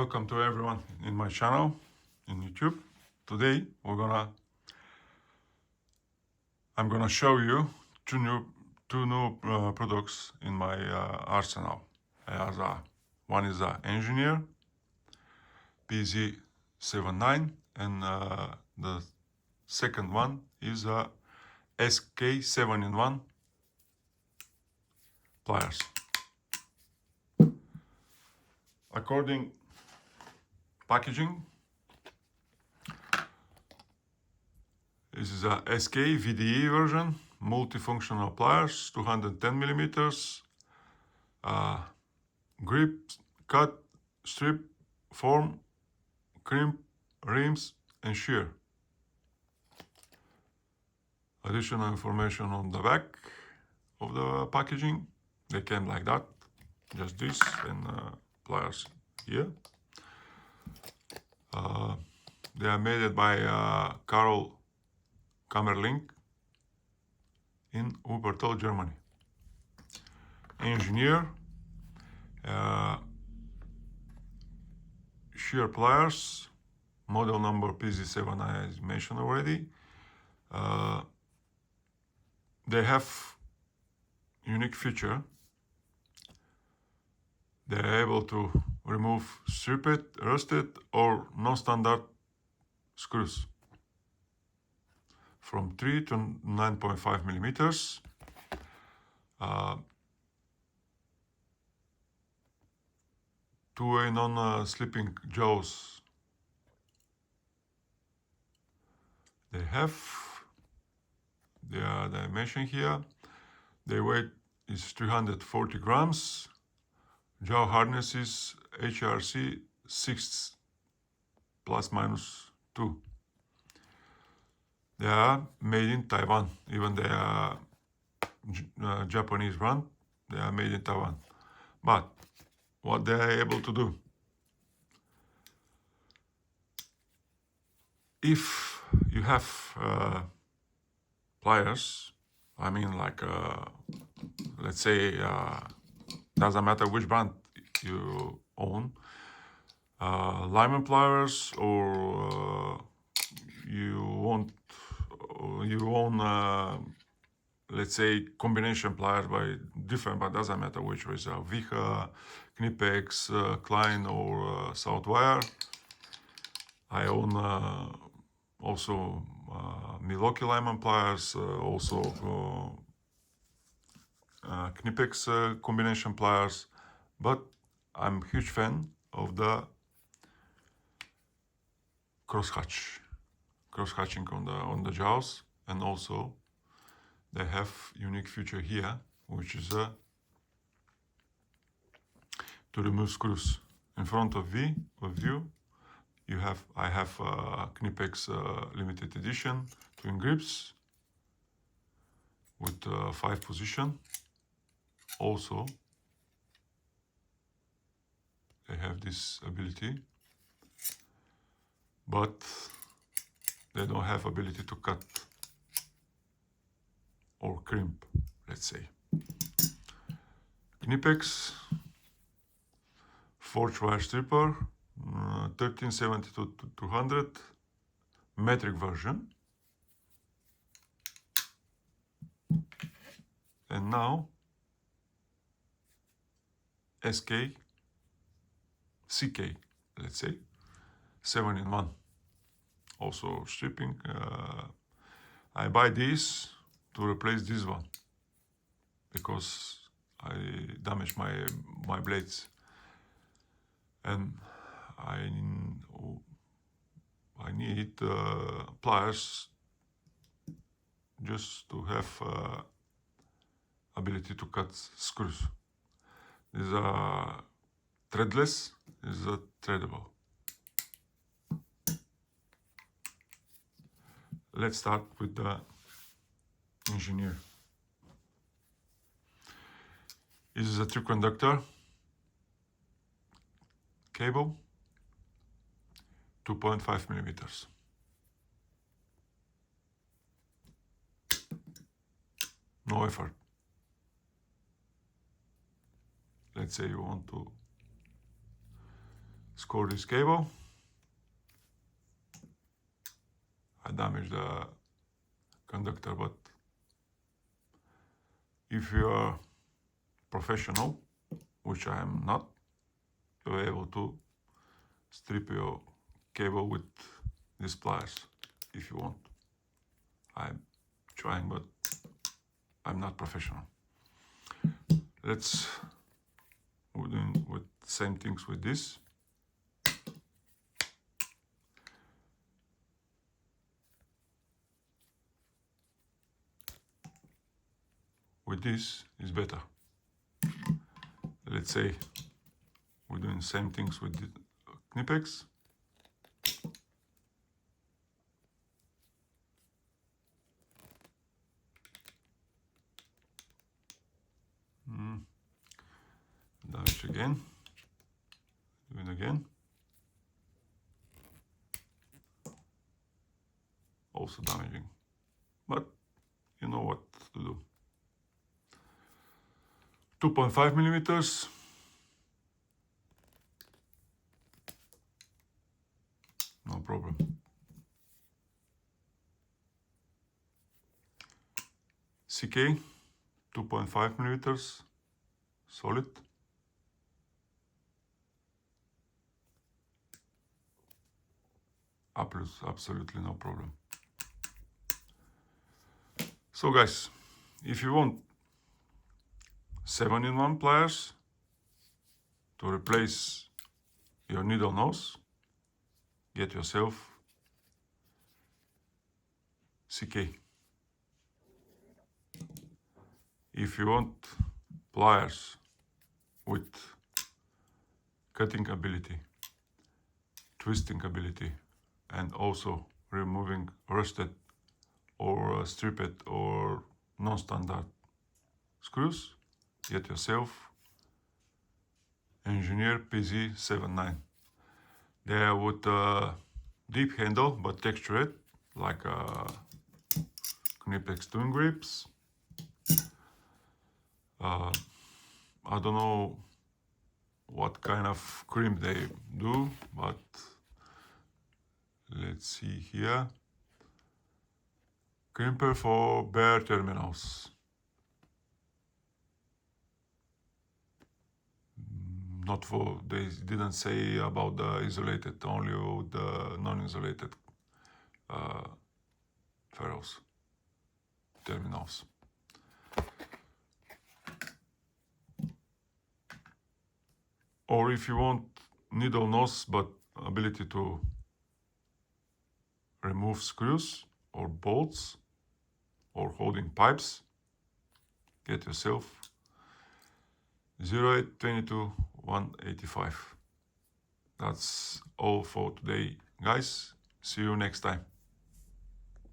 Welcome to everyone in my channel in YouTube. Today I'm gonna show you two new products in my arsenal. One is a Engineer PZ79 and the second one is a CK 7-in-1 pliers. According packaging, this is a SK VDE version, multifunctional pliers, 210 millimeters, grip, cut, strip, form, crimp, rims, and shear. Additional information on the back of the packaging. They came like that, just this, and pliers here. They are made by Karl Kammerling in Wuppertal, Germany. Engineer shear pliers, model number PZ7 I mentioned already. They have unique feature. They are able to remove stripped, rusted, or non-standard screws from 3 to 9.5 millimeters. Two-way non-slipping jaws. They have their dimension here. Their weight is 340 grams. Jaw harness is HRC 6 ±2. They are made in Taiwan. Even they are Japanese brand, they are made in Taiwan. But what they are able to do, if you have pliers, I mean, like let's say doesn't matter which brand you own, Lyman pliers, or you own let's say combination pliers by different, but doesn't matter which was Vicha, Knipex, Klein, or Southwire. I own also Milwaukee Lyman pliers, also Knipex combination pliers, but I'm a huge fan of the cross-hatching on the jaws, and also they have unique feature here, which is to remove screws. In front of you, I have Knipex limited edition twin grips with 5 position. Also, they have this ability, but they don't have ability to cut or crimp, let's say. Knipex forged wire stripper, 1370 to 200 metric version. And now CK, let's say, 7-in-1. Also stripping. I buy this to replace this one because I damaged my blades, and I need pliers just to have ability to cut screws. These are threadless, these are threadable. Let's start with the Engineer. This is a 3-conductor cable, 2.5 millimeters. No effort. Let's say you want to score this cable. I damaged the conductor, but if you are professional, which I am not, you're able to strip your cable with these pliers if you want. I'm trying, but I'm not professional. We're doing with same things with this. With this is better. Let's say we're doing same things with the Knipex. Damage again. Do it again. Also damaging, but you know what to do. 2.5 millimeters. No problem. CK 2.5 millimeters solid. Absolutely no problem. So guys, if you want 7-in-1 pliers to replace your needle nose, get yourself CK. If you want pliers with cutting ability, twisting ability, and also removing rusted or stripped or non-standard screws, get yourself Engineer PZ79. They are with a deep handle but textured like Knipex twin grips. I don't know what kind of crimp they do, but let's see here. Crimper for bare terminals. Not for, they didn't say about the isolated, only the non-isolated ferrules, terminals. Or if you want needle nose but ability to remove screws or bolts or holding pipes, get yourself 08-22-185. That's all for today, guys. See you next time.